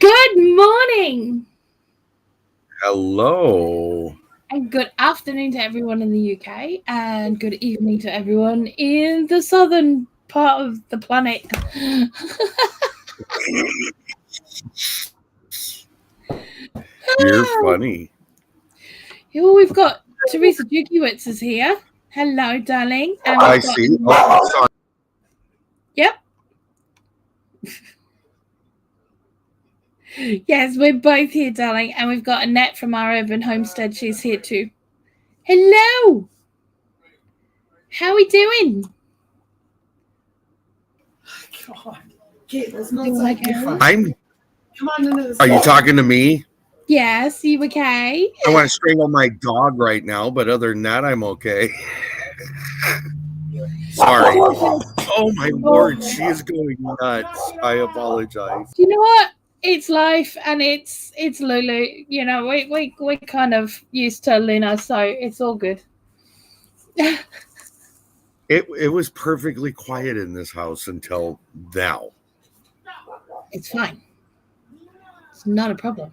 Good morning Hello. and good afternoon to everyone in the UK and good evening to everyone in the southern part of the planet. You're funny. Oh, we've got Teresa Jukiewicz is here. Hello, darling. And I we've got see. Oh, sorry. Yep. Yes, we're both here, darling. And we've got Annette from our urban homestead. She's here too. Hello. How are we doing? God, Kate, that's not Doing like okay? Come on into this. Are you talking to me? Yes, you okay? I want to strangle my dog right now, but other than that, I'm okay. Sorry. Oh my lord, she is going nuts. I apologize. Do you know what? It's life and it's Lulu. You know, we kind of used to Luna, so it's all good. It was perfectly quiet in this house until now. It's fine. It's not a problem.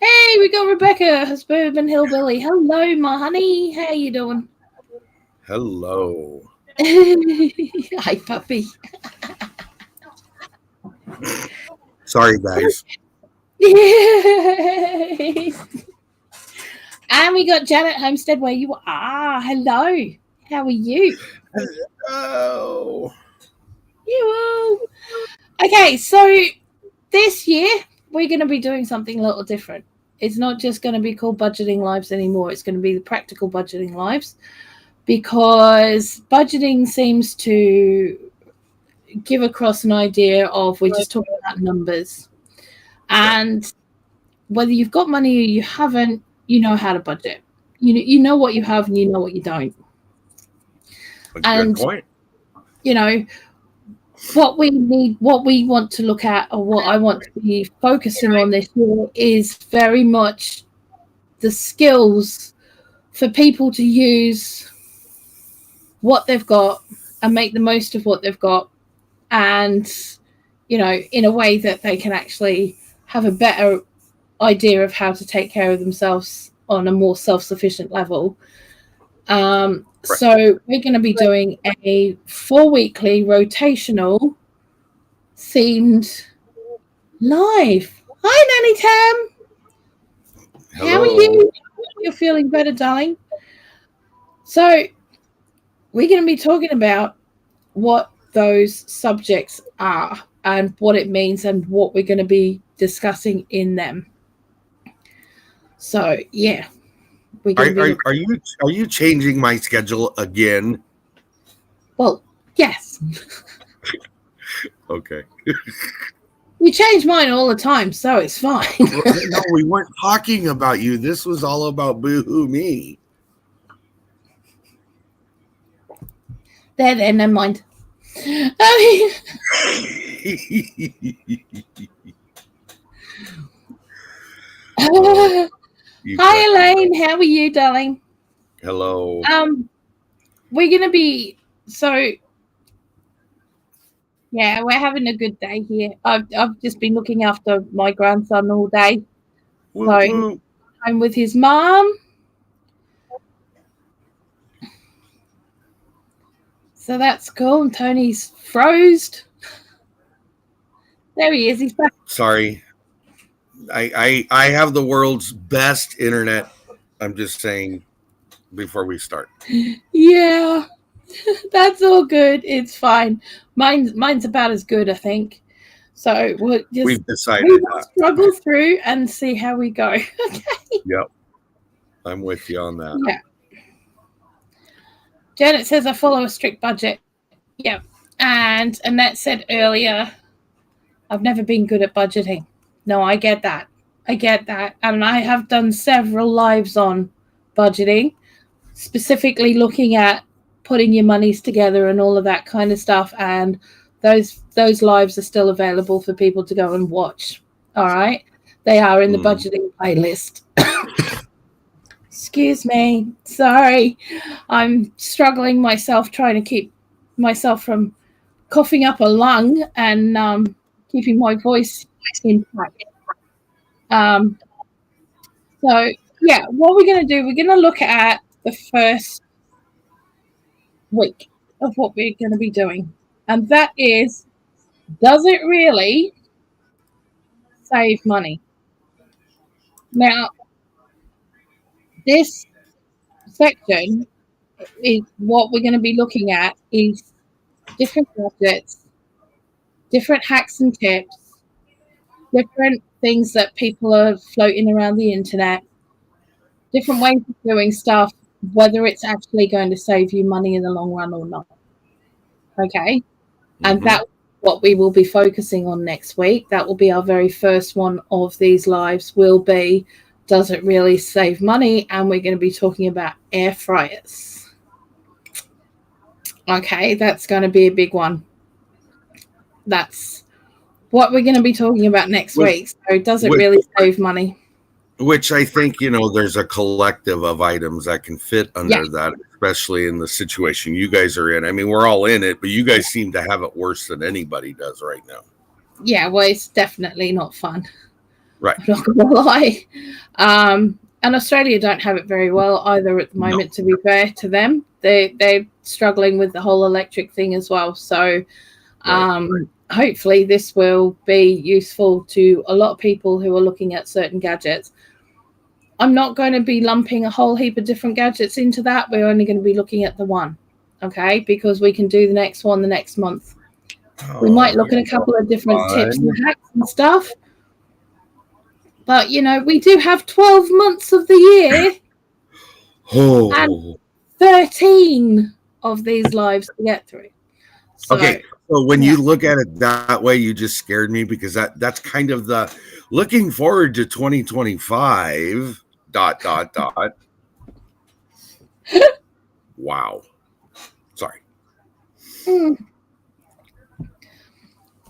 Hey, we got Rebecca, Suburban Hillbilly. Hello, my honey. How you doing? Hello. Hi, puppy. Sorry, guys. And we got Janet Homestead where you are. Hello. How are you? Oh. You. Okay, so this year we're going to be doing something a little different. It's not just going to be called Budgeting Lives anymore. It's going to be the Practical Budgeting Lives, because budgeting seems to give across an idea of we're just talking about numbers. And whether you've got money or you haven't, you know how to budget. You know what you have and you know what you don't. Good point. You know, what we need, what we want to look at, or what I want to be focusing on this year is very much the skills for people to use what they've got and make the most of what they've got, and, you know, in a way that they can actually have a better idea of how to take care of themselves on a more self-sufficient level. So we're going to be doing a 4-weekly rotational themed live. Hi, Nanny Tam. Hello. How are you? You're feeling better, darling? So we're going to be talking about what those subjects are and what it means and what we're going to be discussing in them. So, yeah. Are you changing my schedule again? Well, yes. Okay. We change mine all the time, so it's fine. No, we weren't talking about you. This was all about boo-hoo me. There, never mind. Hi, Elaine. How are you, darling? Hello. We're gonna be yeah, we're having a good day here. I've just been looking after my grandson all day. So I'm with his mom. So that's cool. And Tony's froze. There he is. He's back. Sorry. I have the world's best internet. I'm just saying before we start. Yeah. That's all good. It's fine. Mine's about as good, I think. So we've decided struggle through and see how we go. Okay. Yep. I'm with you on that. Yeah. Janet says I follow a strict budget. Yeah. And Annette said earlier, I've never been good at budgeting. No, I get that. And I have done several lives on budgeting, specifically looking at putting your monies together and all of that kind of stuff. And those lives are still available for people to go and watch. All right. They are in the budgeting playlist. Excuse me. Sorry. I'm struggling myself trying to keep myself from coughing up a lung and keeping my voice intact. So yeah, what we're going to do, we're going to look at the first week of what we're going to be doing, and that is, does it really save money? Now, this section is what we're going to be looking at is different gadgets, different hacks and tips, different things that people are floating around the internet, different ways of doing stuff, whether it's actually going to save you money in the long run or not. Okay. And that's what we will be focusing on next week. That will be our very first one of these lives, will be, does it really save money? And we're going to be talking about air fryers. Okay, that's going to be a big one. That's what we're going to be talking about next week. So does it really save money? Which I think, you know, there's a collective of items that can fit under that, especially in the situation you guys are in. I mean, we're all in it, but you guys seem to have it worse than anybody does right now. Yeah, well, it's definitely not fun. Right. I'm not going to lie. And Australia don't have it very well either at the moment, to be fair to them. They're struggling with the whole electric thing as well. So hopefully this will be useful to a lot of people who are looking at certain gadgets. I'm not going to be lumping a whole heap of different gadgets into that. We're only going to be looking at the one, okay? Because we can do the next one the next month. We might look at a couple of different tips and hacks and stuff. But, you know, we do have 12 months of the year and 13 of these lives to get through. So, okay, so when you look at it that way, you just scared me, because that's kind of the looking forward to 2025... Wow. Sorry.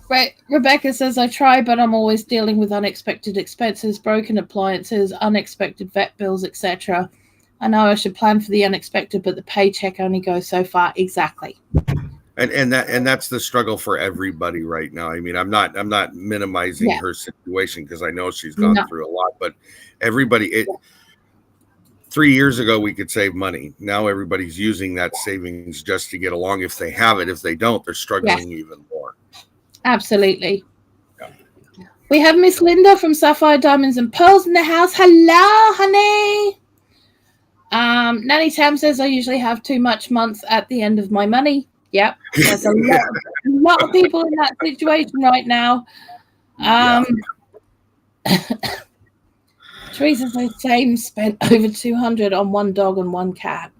Right. Rebecca says, I try, but I'm always dealing with unexpected expenses, broken appliances, unexpected vet bills, etc. I know I should plan for the unexpected, but the paycheck only goes so far. Exactly. And that's the struggle for everybody right now. I mean, I'm not minimizing her situation, because I know she's gone through a lot, but everybody 3 years ago we could save money. Now everybody's using that savings just to get along if they have it. If they don't, they're struggling even more. Absolutely. Yeah. We have Miss Linda from Sapphire Diamonds and Pearls in the house. Hello, honey. Nanny Tam says, I usually have too much month at the end of my money. Yep. There's a lot of people in that situation right now. Teresa says, same, spent over 200 on one dog and one cat.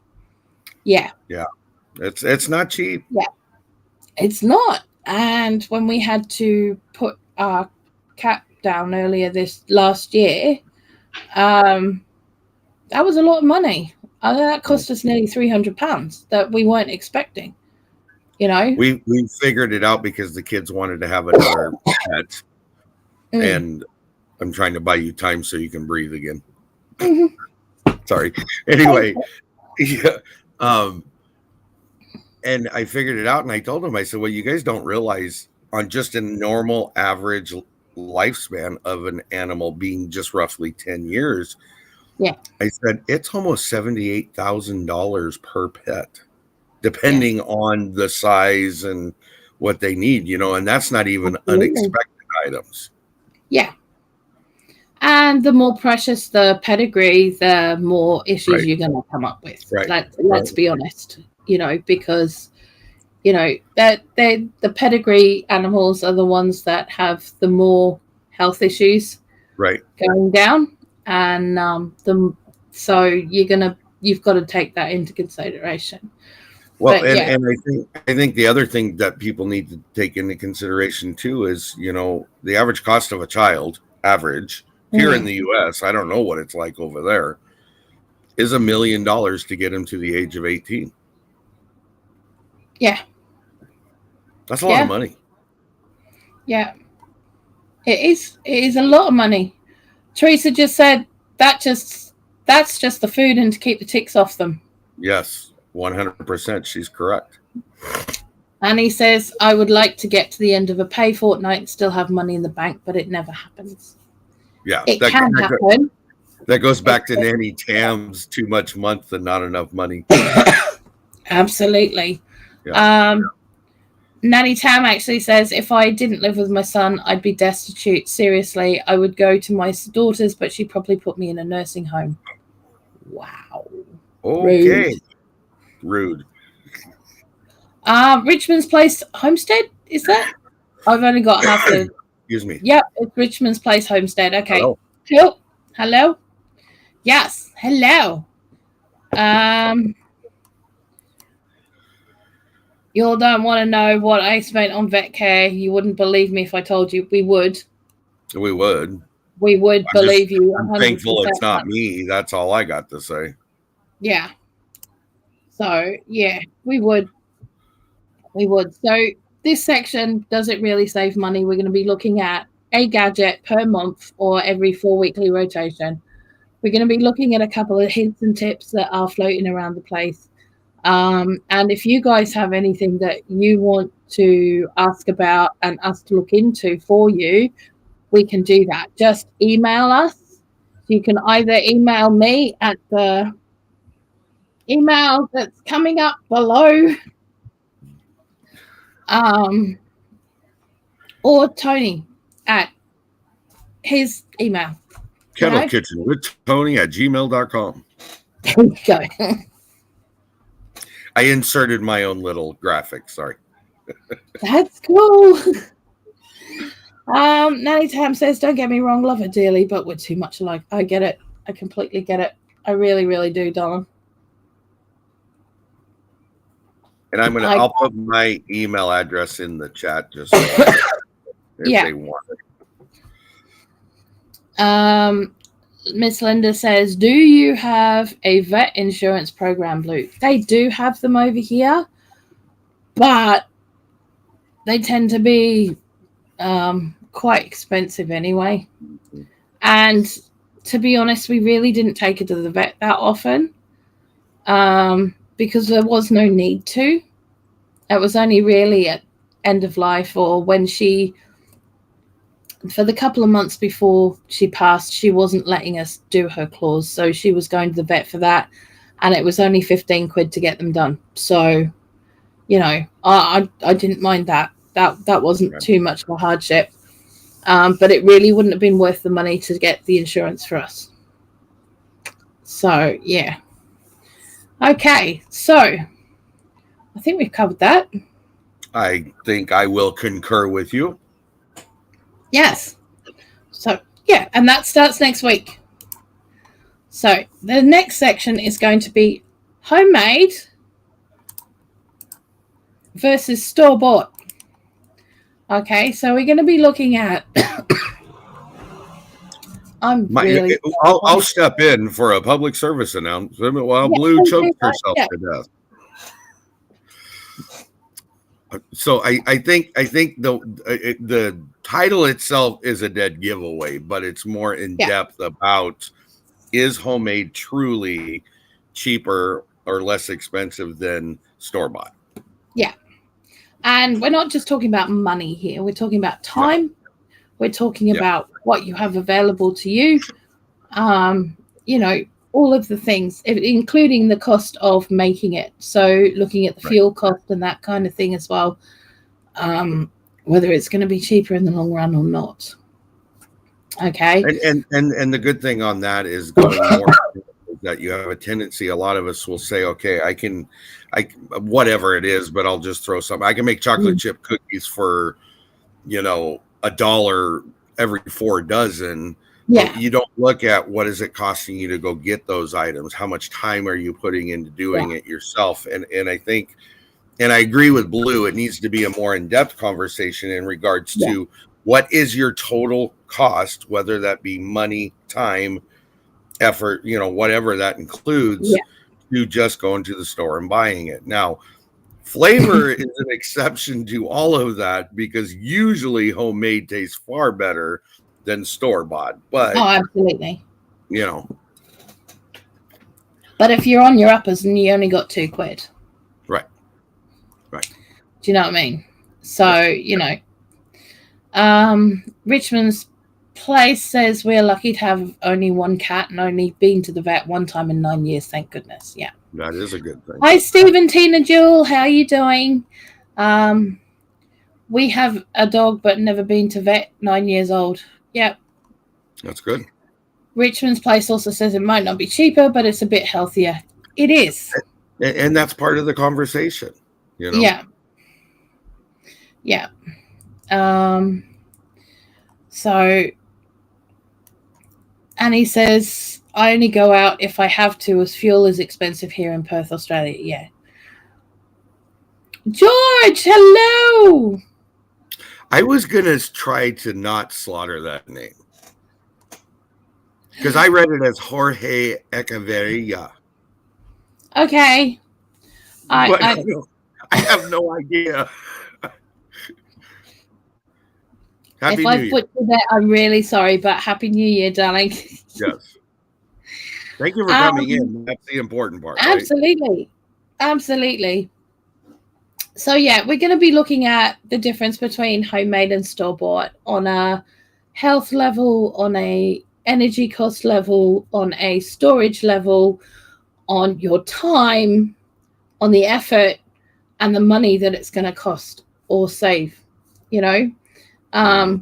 Yeah. Yeah. It's not cheap. Yeah. It's not. And when we had to put our cat down earlier this last year, that was a lot of money. That cost us nearly £300 that we weren't expecting. You know, we figured it out because the kids wanted to have another pet, and I'm trying to buy you time so you can breathe again. Sorry. Anyway, and I figured it out, and I told him, I said, well, you guys don't realize, on just a normal average lifespan of an animal being just roughly 10 years. Yeah. I said, it's almost $78,000 per pet, depending on the size and what they need, you know, and that's not even unexpected items. Yeah. And the more precious the pedigree, the more issues you're going to come up with. Right. Let's be honest, you know, because, you know, that the pedigree animals are the ones that have the more health issues going down. And so you've got to take that into consideration. Well, and I think the other thing that people need to take into consideration too is, you know, the average cost of a child, average here in the U.S., I don't know what it's like over there, is $1 million to get him to the age of 18. Yeah, that's a lot of money. Yeah, it is. It is a lot of money. Teresa just said that's just the food and to keep the ticks off them. Yes. 100%. She's correct. And he says, I would like to get to the end of a pay fortnight and still have money in the bank, but it never happens. Yeah, It can happen. That goes back to Nanny Tam's too much month and not enough money. Absolutely. Yeah. Nanny Tam actually says, if I didn't live with my son, I'd be destitute. Seriously, I would go to my daughter's, but she'd probably put me in a nursing home. Wow. Okay. Rude. Richmond's Place Homestead, is that? I've only got half the... Excuse me. Yep, it's Richmond's Place Homestead. Okay. Hello. Cool. Hello? Yes. Hello. You all don't want to know what I spent on vet care. You wouldn't believe me if I told you. We would. We would. We would believe you. I'm thankful it's not me. That's all I got to say. Yeah. So, yeah, we would. We would. So this section doesn't really save money. We're going to be looking at a gadget per month or every 4 weekly rotation. We're going to be looking at a couple of hints and tips that are floating around the place. And if you guys have anything that you want to ask about and us to look into for you, we can do that. Just email us. You can either email me at the email that's coming up below, or Tony at his email. Kettle Kitchen with Tony at gmail.com. There you go. I inserted my own little graphic. Sorry. That's cool. Nanny Tam says, don't get me wrong, love her dearly, but we're too much alike. I get it. I completely get it. I really, really do, darling. And I'll put my email address in the chat just so if they want it. Miss Linda says, do you have a vet insurance program, Blue? They do have them over here, but they tend to be quite expensive anyway. And to be honest, we really didn't take her to the vet that often because there was no need to. It was only really at end of life or when she... For the couple of months before she passed, she wasn't letting us do her claws. So she was going to the vet for that. And it was only 15 quid to get them done. So, you know, I didn't mind that. That wasn't too much of a hardship. But it really wouldn't have been worth the money to get the insurance for us. So, yeah. Okay. So, I think we've covered that. I think I will concur with you. Yes. So, yeah, and that starts next week. So, the next section is going to be homemade versus store-bought. Okay, so we're going to be looking at... I'll step in for a public service announcement while Blue chokes herself to death. So I think the title itself is a dead giveaway, but it's more in depth about, is homemade truly cheaper or less expensive than store-bought? Yeah. And we're not just talking about money here. We're talking about time. No. We're talking about what you have available to you. You know, all of the things, including the cost of making it. So looking at the fuel cost and that kind of thing as well, whether it's going to be cheaper in the long run or not. Okay. And the good thing on that is going more that you have a tendency, a lot of us will say, okay, I whatever it is, but I'll just throw something. I can make chocolate chip cookies for, $1 every 4 dozen. Yeah. You don't look at what is it costing you to go get those items? How much time are you putting into doing it yourself? And I think, and I agree with Blue, it needs to be a more in-depth conversation in regards to what is your total cost, whether that be money, time, effort, whatever that includes, to just going to the store and buying it. Now, flavor is an exception to all of that because usually homemade tastes far better than store-bought. But absolutely. But if you're on your uppers and you only got 2 quid. Right. Do you know what I mean? So, Richmond's Place says we're lucky to have only one cat and only been to the vet one time in 9 years. Thank goodness. Yeah. That is a good thing. Hi, Stephen, Tina, Jewel. How are you doing? We have a dog, but never been to vet. 9 years old. Yep. That's good. Richmond's Place also says it might not be cheaper, but it's a bit healthier. It is. And that's part of the conversation, you know? Yeah. Yeah. So Annie says, I only go out if I have to, as fuel is expensive here in Perth, Australia. Yeah. George, hello. I was going to try to not slaughter that name, because I read it as Jorge Echeverria. Okay. I have no idea. Happy if New I Year. put you there, I'm really sorry, but Happy New Year, darling. Yes. Thank you for coming in. That's the important part. Absolutely. Right? Absolutely. So, yeah, we're going to be looking at the difference between homemade and store-bought on a health level, on a energy cost level, on a storage level, on your time, on the effort, and the money that it's going to cost or save, you know. I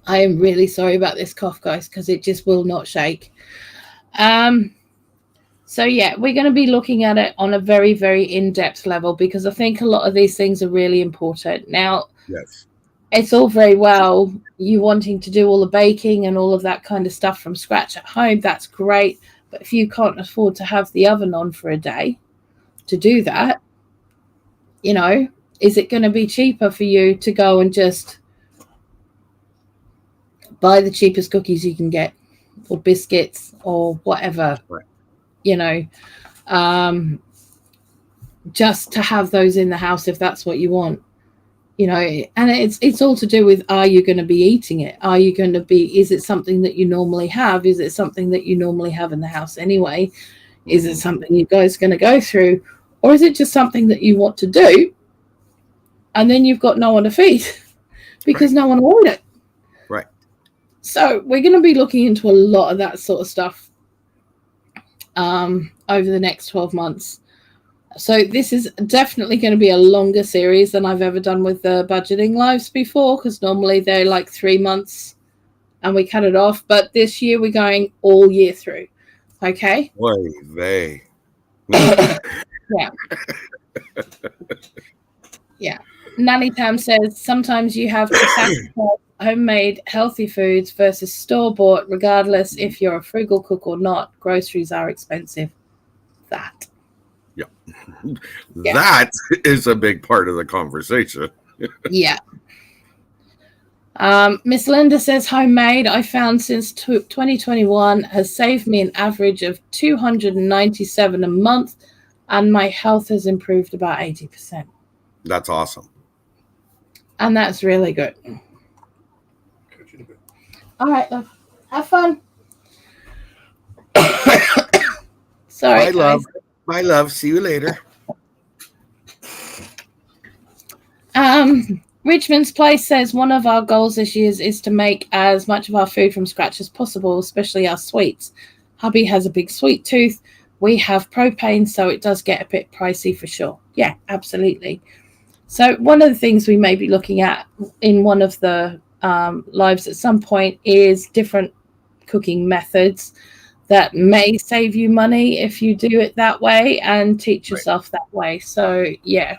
am really sorry about this cough, guys, because it just will not shake. So, yeah, we're going to be looking at it on a very, very in-depth level, because I think a lot of these things are really important. Now, yes, it's all very well you wanting to do all the baking and all of that kind of stuff from scratch at home. That's great. But if you can't afford to have the oven on for a day to do that, you know, is it going to be cheaper for you to go and just buy the cheapest cookies you can get, or biscuits, or whatever, right, you know, just to have those in the house if that's what you want, you know? And it's all to do with, are you going to be eating it? Are you going to be, is it something that you normally have? Is it something that you normally have in the house anyway? Is it something you guys are going to go through? Or is it just something that you want to do, and then you've got no one to feed because no one will eat it? Right. So we're going to be looking into a lot of that sort of stuff over the next 12 months. So this is definitely going to be a longer series than I've ever done with the budgeting lives before, because normally they're like 3 months and we cut it off. But this year we're going all year through. Okay. Boy, they. Yeah. Yeah. Nanny Tam says sometimes you have to sacrifice homemade healthy foods versus store-bought, regardless if you're a frugal cook or not. Groceries are expensive. That. Yeah. That is a big part of the conversation. Yeah. Miss Linda says homemade, I found since 2021 has saved me an average of $297 a month, and my health has improved about 80%. That's awesome. And that's really good. All right, love. Have fun. Sorry, bye, love. Bye, love. See you later. Richmond's Place says one of our goals this year is to make as much of our food from scratch as possible, especially our sweets. Hubby has a big sweet tooth. We have propane, so it does get a bit pricey for sure. Yeah, absolutely. So one of the things we may be looking at in one of the lives at some point is different cooking methods that may save you money if you do it that way and teach yourself that way. So, yeah.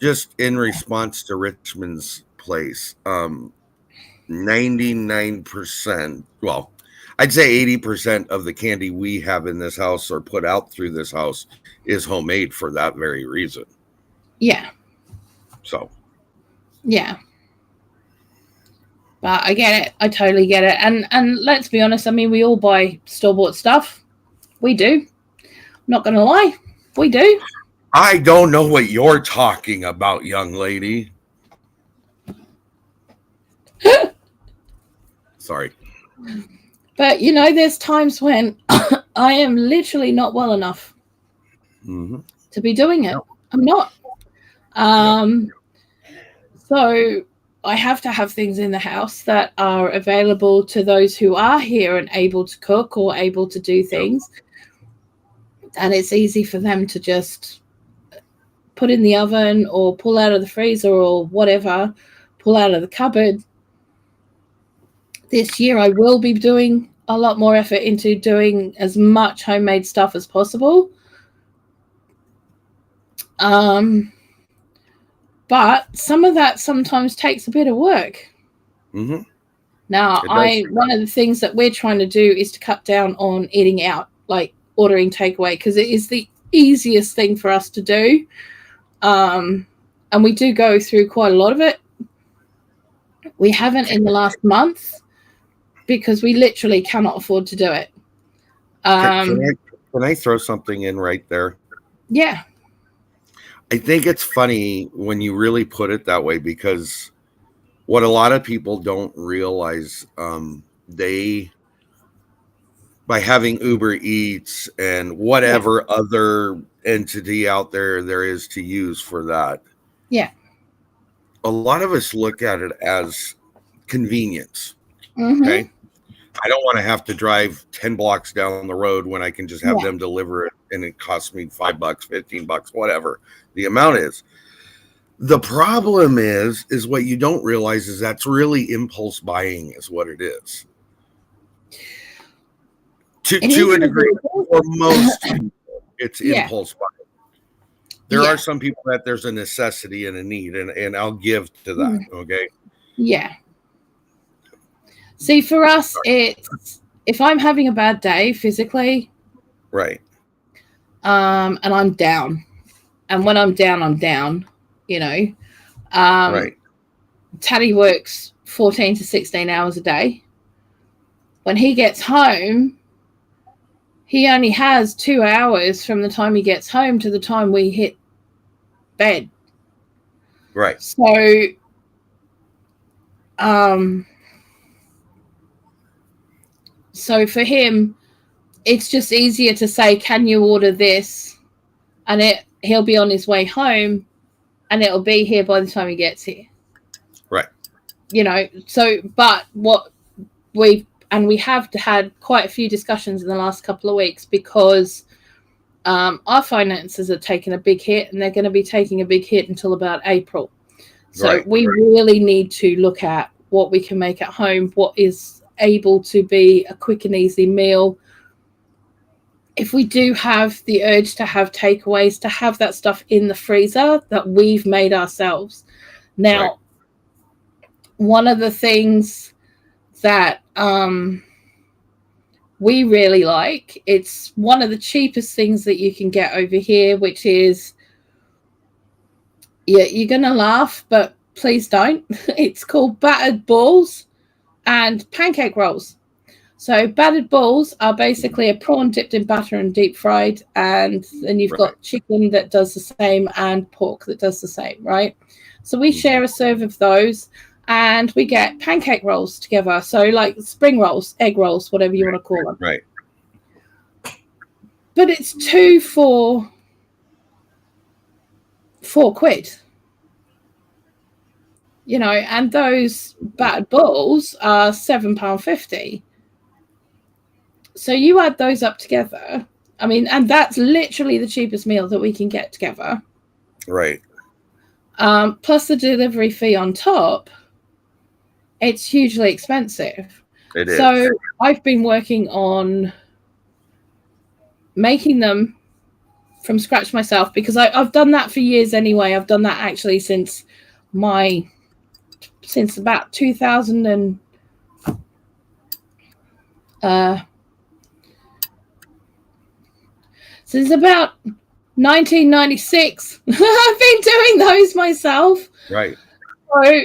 Just in response to Richmond's Place, 99%, well, I'd say 80% of the candy we have in this house or put out through this house is homemade for that very reason. Yeah. So. Yeah. But I get it. I totally get it. And let's be honest, I mean, we all buy store-bought stuff. We do. I'm not going to lie. We do. I don't know what you're talking about, young lady. Sorry. But, you know, there's times when I am literally not well enough to be doing it. I'm not. So I have to have things in the house that are available to those who are here and able to cook or able to do things. And it's easy for them to just put in the oven or pull out of the freezer or whatever, pull out of the cupboard. This year I will be doing a lot more effort into doing as much homemade stuff as possible. But some of that sometimes takes a bit of work. Mm-hmm. Now, one of the things that we're trying to do is to cut down on eating out, like ordering takeaway, because it is the easiest thing for us to do. And we do go through quite a lot of it. We haven't in the last month because we literally cannot afford to do it. Can I throw something in right there? Yeah. I think it's funny when you really put it that way, because what a lot of people don't realize, by having Uber Eats and whatever other entity out there is to use for that. Yeah. A lot of us look at it as convenience. Mm-hmm. Okay. I don't want to have to drive 10 blocks down the road when I can just have them deliver it and it costs me $5, $15, whatever the amount is. The problem is what you don't realize is that's really impulse buying is what it is. To a degree, for most people, it's impulse buying. There are some people that there's a necessity and a need, and I'll give to that. Okay. Yeah. See, for us, it's if I'm having a bad day physically, right, and I'm down, and when I'm down, you know, right. Taddy works 14 to 16 hours a day. When he gets home, he only has 2 hours from the time he gets home to the time we hit bed. Right. So, so for him, it's just easier to say, can you order this? And he'll be on his way home and it'll be here by the time he gets here. Right. You know, so, but we have had quite a few discussions in the last couple of weeks because our finances are taking a big hit and they're going to be taking a big hit until about April. So we really need to look at what we can make at home, what is able to be a quick and easy meal. If we do have the urge to have takeaways, to have that stuff in the freezer that we've made ourselves. Now, one of the things that we really like, it's one of the cheapest things that you can get over here, which is, you're going to laugh, but please don't. It's called battered balls and pancake rolls. So battered balls are basically a prawn dipped in butter and deep fried, and then you've got chicken that does the same and pork that does the same, right? So we share a serve of those and we get pancake rolls together. So like spring rolls, egg rolls, whatever you want to call them. Right. But it's 2 for £4. You know, and those battered balls are £7.50. So you add those up together. I mean, and that's literally the cheapest meal that we can get together. Right. Plus the delivery fee on top. It's hugely expensive. It is. So I've been working on making them from scratch myself because I've done that for years anyway. I've done that actually since about 2000 and since about 1996. I've been doing those myself. Right. So,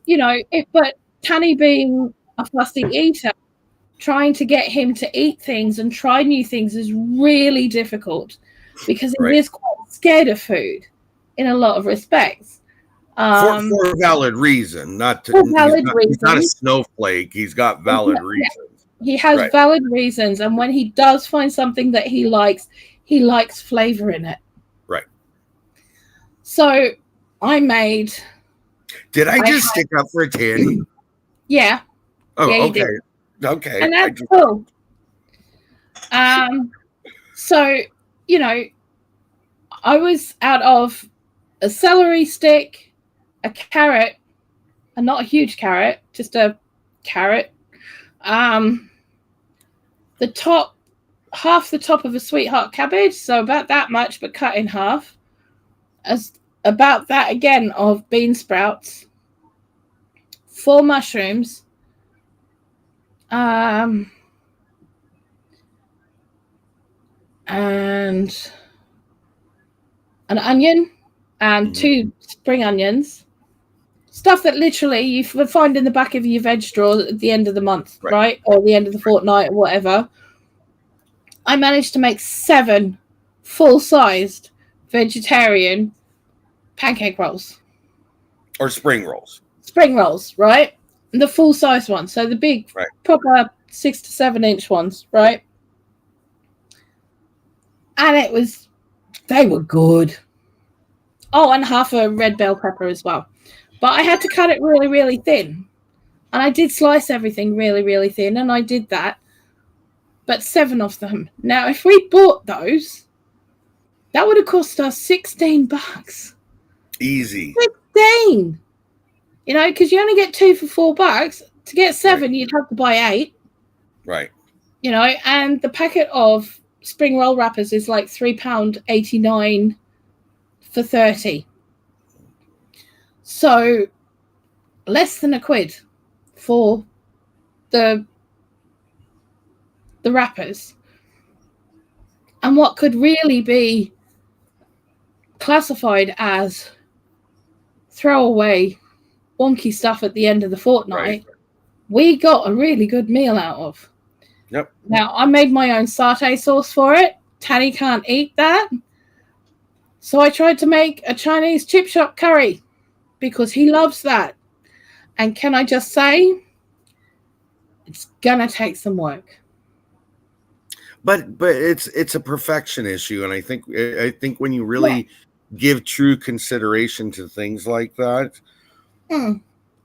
you know, but Tanny being a fussy eater, trying to get him to eat things and try new things is really difficult because he is quite scared of food in a lot of respects. For valid reason, he's not a snowflake. He's got valid reasons. He has valid reasons, and when he does find something that he likes flavor in it. Right. So I made Did I just stick up for Tanny? Yeah. Oh, yeah, okay. Okay. And that's cool. So, you know, I was out of a celery stick, a carrot, and not a huge carrot, just a carrot. The top, half the top of a sweetheart cabbage, so about that much, but cut in half. As about that again of bean sprouts, 4 mushrooms, and an onion, and 2 spring onions. Stuff that literally you would find in the back of your veg drawer at the end of the month, right? Or the end of the fortnight or whatever. I managed to make 7 full-sized vegetarian pancake rolls. Or spring rolls. Spring rolls, right? And the full-size ones. So the big, proper 6 to 7 inch ones, right? And they were good. Oh, and half a red bell pepper as well. But I had to cut it really, really thin. And I did slice everything really, really thin. And I did that. But 7 of them. Now, if we bought those, that would have cost us $16. Easy. 16! You know, because you only get 2 for $4. To get 7, you'd have to buy 8. Right. You know, and the packet of spring roll wrappers is like £3.89 for 30. So less than £1 for the wrappers. And what could really be classified as throwaway wonky stuff at the end of the fortnight, we got a really good meal out of. Yep. Now, I made my own satay sauce for it. Tanny can't eat that. So I tried to make a Chinese chip shop curry because he loves that. And can I just say, it's going to take some work. But it's a perfection issue. And I think when you really give true consideration to things like that,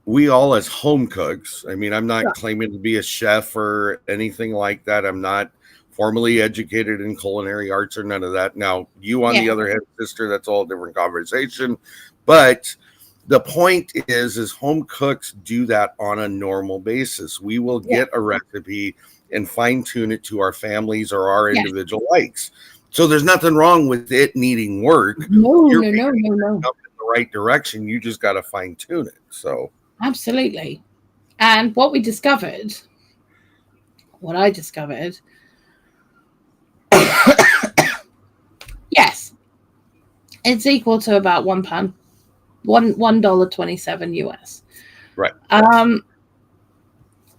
we all as home cooks, I mean, I'm not claiming to be a chef or anything like that. I'm not formally educated in culinary arts or none of that. Now, you on the other hand, sister, that's all a different conversation. But the point is home cooks do that on a normal basis. We will get a recipe and fine tune it to our families or our individual likes. So there's nothing wrong with it needing work. No. Up in the right direction. You just got to fine tune it. So absolutely. And what I discovered, yes, it's equal to about £1, $1.27 US. Right.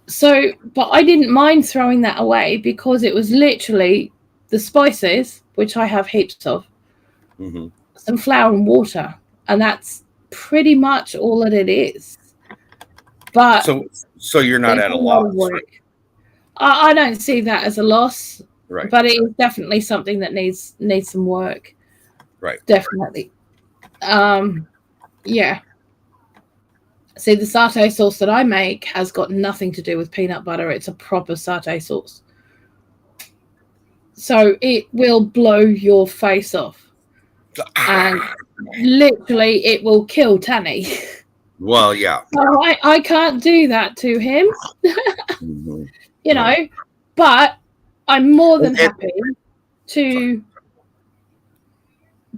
So, but I didn't mind throwing that away because it was literally the spices, which I have heaps of, some flour and water, and that's pretty much all that it is. But so you're not at a loss. I don't see that as a loss, right? But it is definitely something that needs some work, right? Definitely. Yeah. See, the satay sauce that I make has got nothing to do with peanut butter. It's a proper satay sauce. So it will blow your face off. And literally it will kill Tanny. Well, yeah. So I can't do that to him. You know, but I'm more than happy to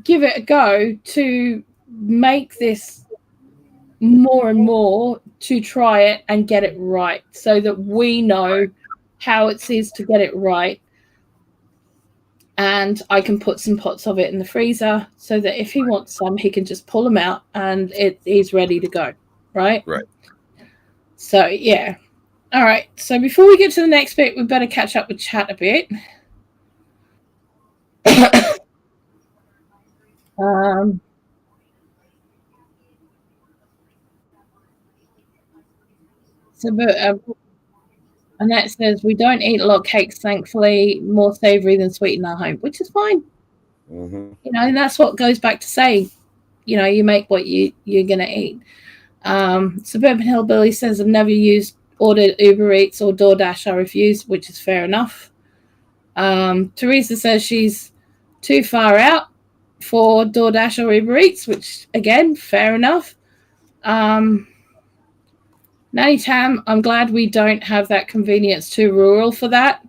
give it a go to make this more and more, to try it and get it right so that we know how it is to get it right. And I can put some pots of it in the freezer so that if he wants some, he can just pull them out and he's ready to go. Right? Right. So, yeah. All right. So before we get to the next bit, we better catch up with chat a bit. So, Annette says, we don't eat a lot of cakes, thankfully, more savory than sweet in our home, which is fine. You know, and that's what goes back to saying, you know, you make what you're going to eat. Suburban Hillbilly says, I've never ordered Uber Eats or DoorDash. I refuse, which is fair enough. Teresa says she's too far out for DoorDash or Uber Eats, which, again, fair enough. Nanny Tam, I'm glad we don't have that convenience, too rural for that.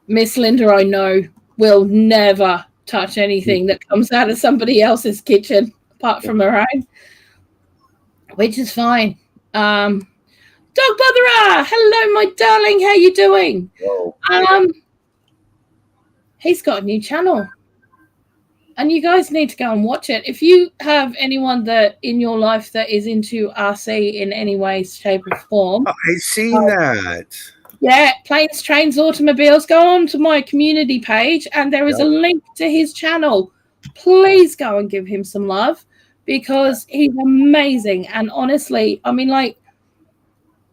Miss Linda, I know, will never touch anything that comes out of somebody else's kitchen apart from her own, which is fine. Dog Botherer, hello, my darling. How you doing? He's got a new channel, and you guys need to go and watch it. If you have anyone that in your life that is into RC in any way, shape, or form, I've seen that. Yeah, planes, trains, automobiles. Go on to my community page, and there is a link to his channel. Please go and give him some love because he's amazing. And honestly, I mean, like,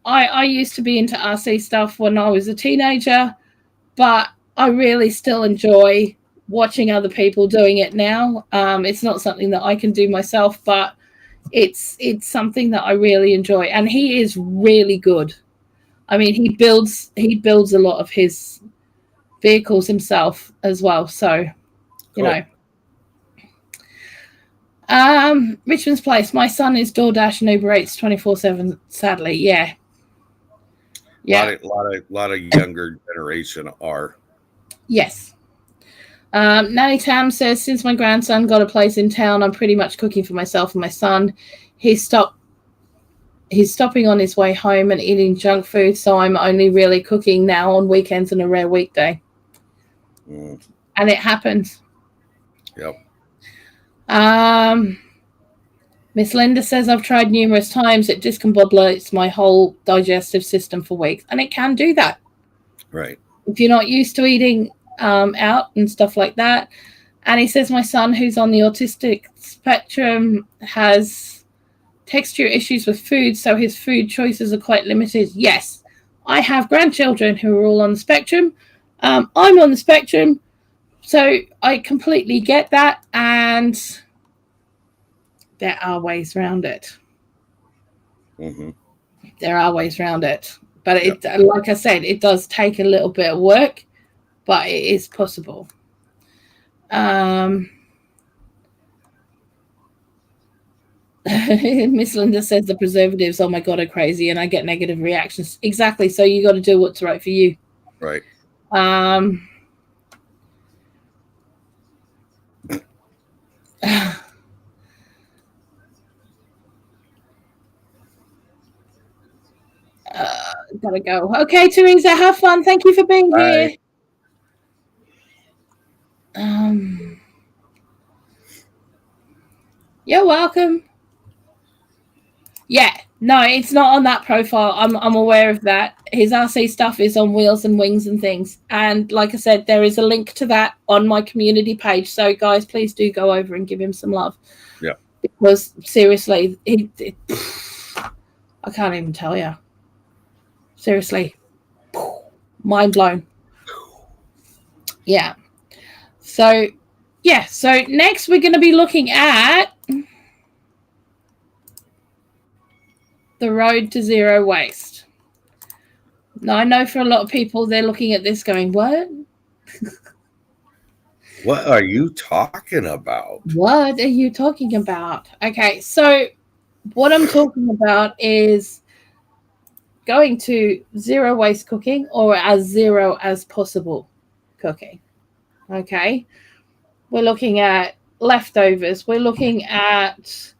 I used to be into RC stuff when I was a teenager, but I really still enjoy watching other people doing it now. It's not something that I can do myself, but it's something that I really enjoy. And he is really good. I mean, he builds a lot of his vehicles himself as well. So, you know. Richmond's Place. My son is DoorDash and Uber Eats 24/7. Sadly, yeah. A lot of younger generation are. Yes. Nanny Tam says, since my grandson got a place in town, I'm pretty much cooking for myself and my son. He's stopping on his way home and eating junk food, so I'm only really cooking now on weekends and a rare weekday. And it happens. Yep. Miss Linda says, I've tried numerous times. It discombobulates my whole digestive system for weeks. And it can do that. Right. If you're not used to eating out and stuff like that. And he says, my son, who's on the autistic spectrum, has texture issues with food, so his food choices are quite limited. Yes, I have grandchildren who are all on the spectrum. I'm on the spectrum, so I completely get that, and there are ways around it. There are ways around it, but like I said, it does take a little bit of work, but it is possible. Miss Linda says the preservatives, oh my God, are crazy, and I get negative reactions. Exactly. So you got to do what's right for you. Right. Gotta go. Okay, Teresa, have fun. Thank you for being here. You're welcome. Yeah, no, it's not on that profile. I'm aware of that. His RC stuff is on Wheels and Wings and things. And like I said, there is a link to that on my community page. So, guys, please do go over and give him some love. Yeah. Because, seriously, I can't even tell you. Seriously. Mind blown. Yeah. So, yeah. So, next we're going to be looking at the road to zero waste. Now, I know for a lot of people, they're looking at this going, what? What are you talking about? What are you talking about? Okay, so what I'm talking about is going to zero waste cooking, or as zero as possible cooking. Okay, we're looking at leftovers. We're looking at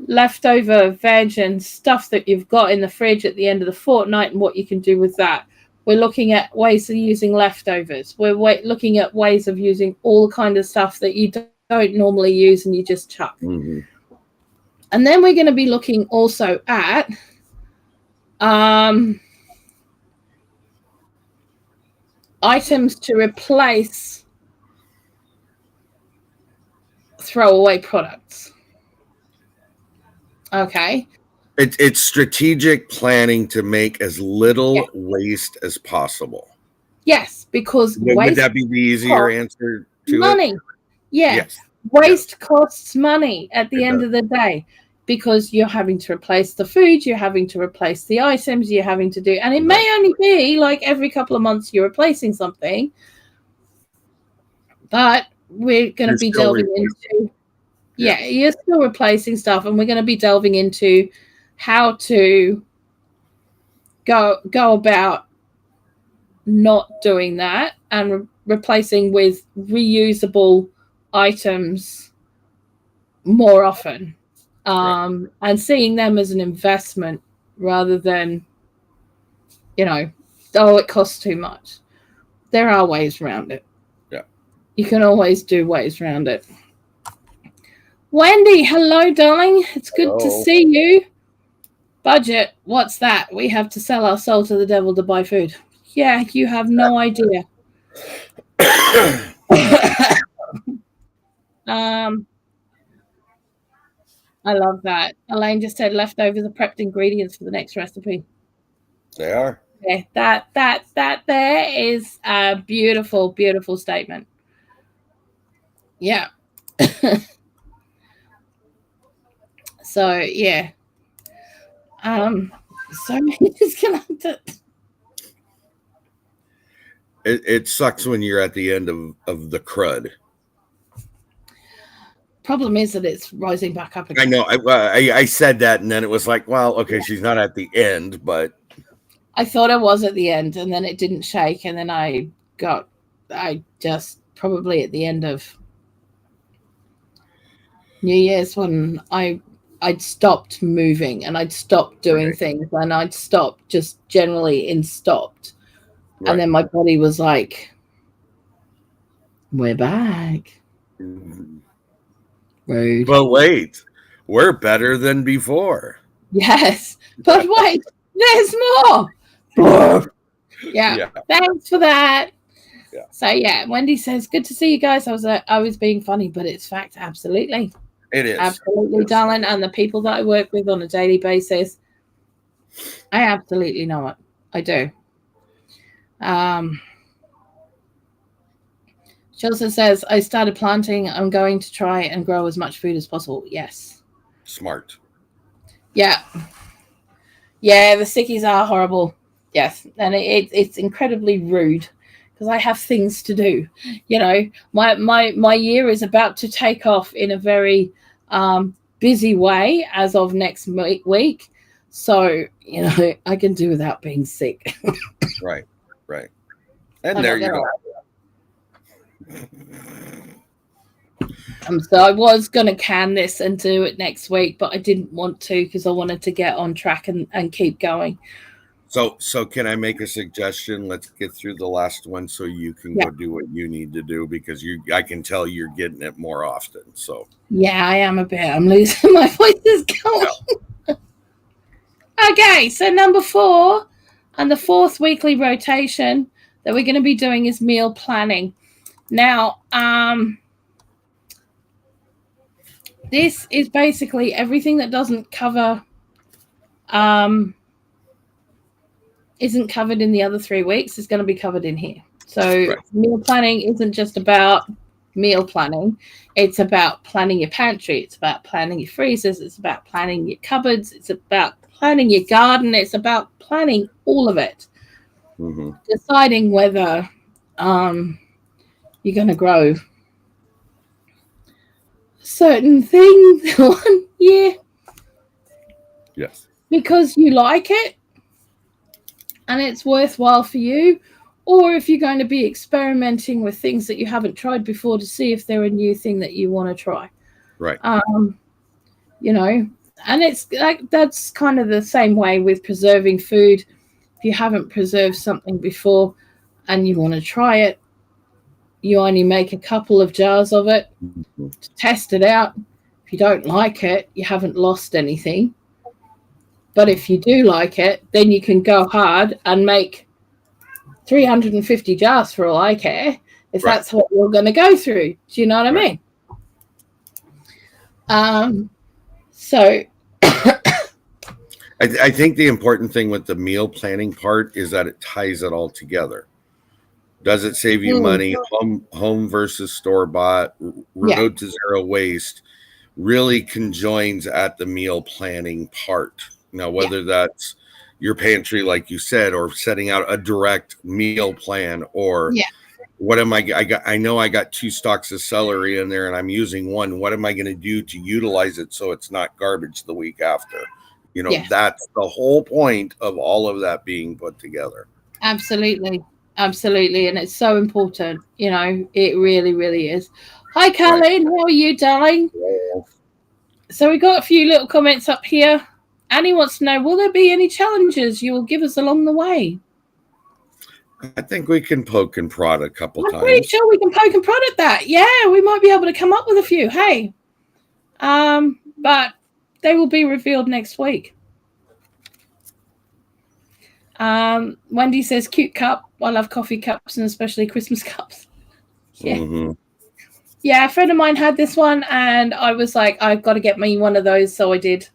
leftover veg and stuff that you've got in the fridge at the end of the fortnight and what you can do with that. We're looking at ways of using leftovers. We're looking at ways of using all the kind of stuff that you don't normally use and you just chuck. And then we're going to be looking also at items to replace throwaway products. Okay. It's strategic planning to make as little waste as possible. Yes, because would that be the easier answer to money? It? Yes. Waste costs money at the end of the day, because you're having to replace the food, you're having to replace the items, you're having to do, and it may only be like every couple of months you're replacing something, but we're going to be delving into, you're still replacing stuff, and we're going to be delving into how to go about not doing that and replacing with reusable items more often, and seeing them as an investment rather than, it costs too much. There are ways around it. Yeah, you can always do ways around it. Wendy, hello, darling. It's good to see you. Budget, what's that? We have to sell our soul to the devil to buy food. Yeah, you have no idea. I love that. Elaine just said leftovers are prepped ingredients for the next recipe. They are. Yeah, that there is a beautiful, beautiful statement. Yeah. So yeah. So just gonna have to. It sucks when you're at the end of the crud. Problem is that it's rising back up again. I know. I said that, and then it was like, well, okay, she's not at the end, but I thought I was at the end, and then it didn't shake, and then I just probably at the end of New Year's when I'd stopped moving and I'd stopped doing things and I'd stopped just generally stopped. Right. And then my body was like, we're back. Mm-hmm. Rude. But wait, we're better than before. Yes, but wait, there's more. Yeah, thanks for that. Yeah. So yeah, Wendy says, good to see you guys. I was being funny, but it's fact. Absolutely. It is. Absolutely, darling. And the people that I work with on a daily basis, I absolutely know it. I do. She also says, I started planting. I'm going to try and grow as much food as possible. Yes. Smart. Yeah. Yeah, the sickies are horrible. Yes. And it's incredibly rude because I have things to do. My year is about to take off in a very busy way as of next week. So, I can do without being sick. Right. And there you go. So I was going to can this and do it next week, but I didn't want to because I wanted to get on track and keep going. So can I make a suggestion? Let's get through the last one so you can go do what you need to do because I can tell you're getting it more often. So yeah, I am a bit. I'm losing my voice is going. Yeah. Okay, so number 4 and the 4th weekly rotation that we're going to be doing is meal planning. Now, this is basically everything that doesn't cover, isn't covered in the other 3 weeks is going to be covered in here. So meal planning isn't just about meal planning. It's about planning your pantry. It's about planning your freezers. It's about planning your cupboards. It's about planning your garden. It's about planning all of it. Mm-hmm. Deciding whether you're going to grow certain things 1 year. Yes. Because you like it and it's worthwhile for you, or if you're going to be experimenting with things that you haven't tried before to see if they're a new thing that you want to try. Right. And it's like that's kind of the same way with preserving food. If you haven't preserved something before and you want to try it, you only make a couple of jars of it to test it out. If you don't like it, you haven't lost anything. But if you do like it, then you can go hard and make 350 jars for all I care, if that's what you're going to go through. Do you know what I mean? So I think the important thing with the meal planning part is that it ties it all together. Does it save you money? Home versus store bought, road to zero waste. really conjoins at the meal planning part. Now, whether that's your pantry, like you said, or setting out a direct meal plan, or what am I know I got 2 stalks of celery in there and I'm using one. What am I going to do to utilize it so it's not garbage the week after? You know, that's the whole point of all of that being put together. Absolutely. Absolutely. And it's so important. You know, it really, really is. Hi, Colleen. How are you, darling? So we got a few little comments up here. Annie wants to know, will there be any challenges you will give us along the way? I think we can poke and prod a couple times. I'm pretty sure we can poke and prod at that. Yeah, we might be able to come up with a few. Hey. But they will be revealed next week. Wendy says, cute cup. I love coffee cups and especially Christmas cups. Yeah. Mm-hmm. Yeah, a friend of mine had this one and I was like, I've got to get me one of those. So I did.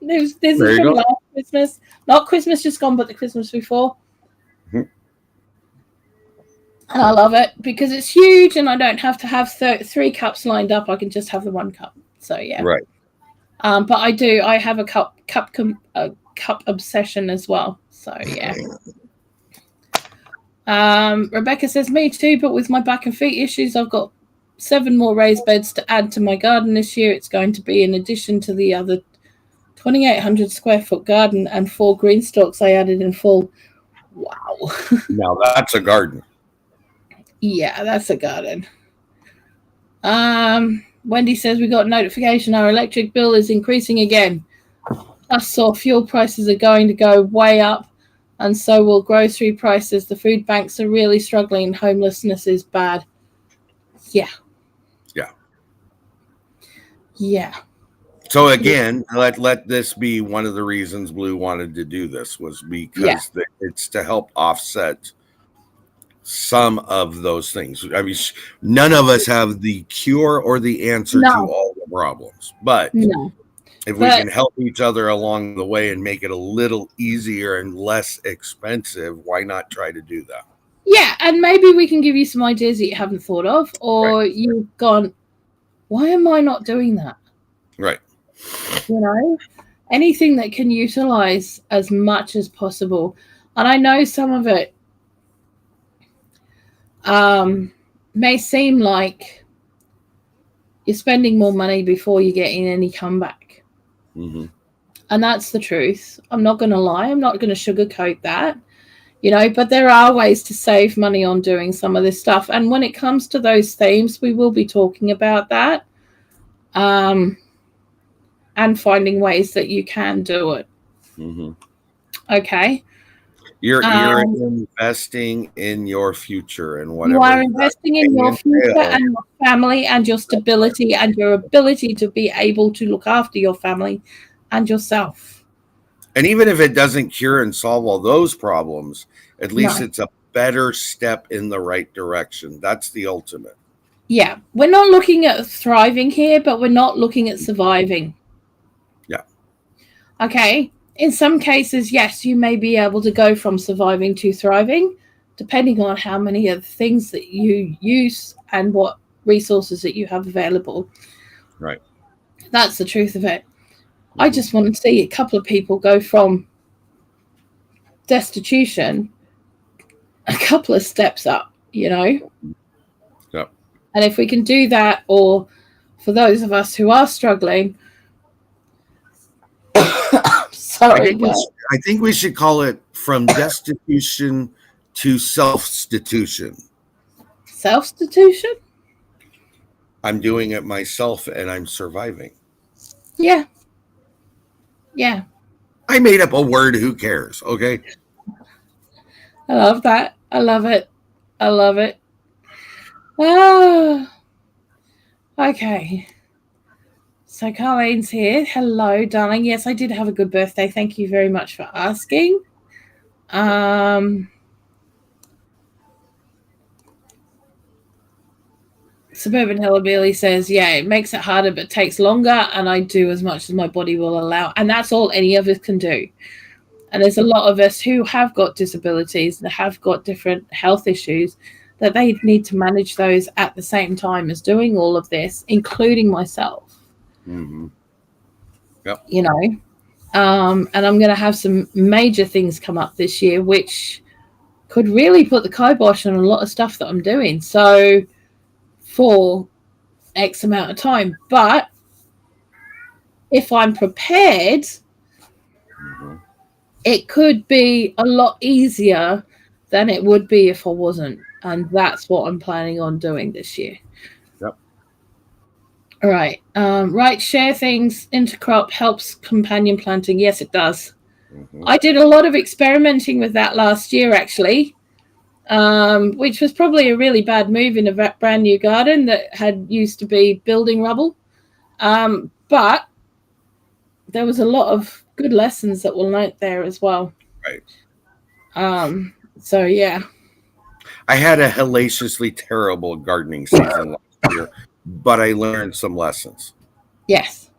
This is from last Christmas. Not Christmas just gone, but the Christmas before. Mm-hmm. And I love it because it's huge and I don't have to have 3 cups lined up. I can just have the 1 cup. So, yeah. Right. But I have a cup obsession as well. So, yeah. Rebecca says, me too, but with my back and feet issues, I've got 7 more raised beds to add to my garden this year. It's going to be in addition to the other 2,800 square foot garden and 4 green stalks I added in fall. Wow. Now that's a garden. Yeah, that's a garden. Wendy says we got a notification our electric bill is increasing again. I saw fuel prices are going to go way up, and so will grocery prices. The food banks are really struggling. Homelessness is bad. Yeah. Yeah. Yeah. So again, let this be one of the reasons Blue wanted to do this was because it's to help offset some of those things. I mean, none of us have the cure or the answer to all the problems, but if we can help each other along the way and make it a little easier and less expensive, why not try to do that? Yeah, and maybe we can give you some ideas that you haven't thought of, or you've gone, why am I not doing that? Right. You know, anything that can utilize as much as possible. And I know some of it may seem like you're spending more money before you're getting any comeback. Mm-hmm. And that's the truth. I'm not going to lie. I'm not going to sugarcoat that, you know, but there are ways to save money on doing some of this stuff. And when it comes to those themes, we will be talking about that and finding ways that you can do it. Mm-hmm. Okay. You're investing in your future and whatever. You are investing in your future and your family and your stability and your ability to be able to look after your family and yourself. And even if it doesn't cure and solve all those problems, at least it's a better step in the right direction. That's the ultimate. Yeah. We're not looking at thriving here, but we're not looking at surviving. Yeah. Okay. In some cases, yes, you may be able to go from surviving to thriving, depending on how many of the things that you use and what resources that you have available. Right. That's the truth of it. I just want to see a couple of people go from destitution a couple of steps up, you know? Yeah. And if we can do that, or for those of us who are struggling, sorry, I think we should call it from destitution to self-stitution. Self-stitution? I'm doing it myself and I'm surviving. Yeah. Yeah. I made up a word. Who cares? Okay. I love that. I love it. I love it. Oh. Okay. So Carlene's here. Hello, darling. Yes, I did have a good birthday. Thank you very much for asking. Suburban Hillbilly says, yeah, it makes it harder, but takes longer. And I do as much as my body will allow. And that's all any of us can do. And there's a lot of us who have got disabilities and have got different health issues that they need to manage those at the same time as doing all of this, including myself. Mm-hmm. Yep. You know, and I'm going to have some major things come up this year, which could really put the kibosh on a lot of stuff that I'm doing. So for X amount of time, but if I'm prepared, it could be a lot easier than it would be if I wasn't. And that's what I'm planning on doing this year. Yep. All right. Right. Share things. Intercrop helps companion planting. Yes, it does. Mm-hmm. I did a lot of experimenting with that last year, actually, which was probably a really bad move in a brand new garden that had used to be building rubble. But there was a lot of good lessons that were learnt there as well. Right. So, yeah. I had a hellaciously terrible gardening season last year, but I learned some lessons. Yes.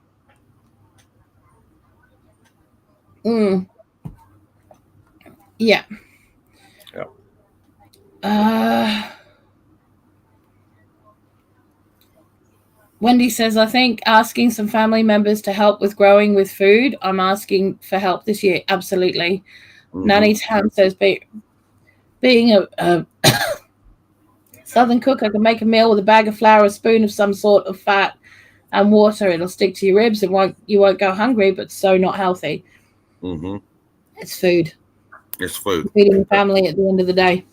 Yeah. Wendy says, I think asking some family members to help with growing with food. I'm asking for help this year. Absolutely. Mm-hmm. Nanny Tam says, being a Southern cook, I can make a meal with a bag of flour, a spoon of some sort of fat, and water. It'll stick to your ribs. You won't go hungry, but so not healthy. Mm-hmm. It's food. It's food. Feeding the family at the end of the day.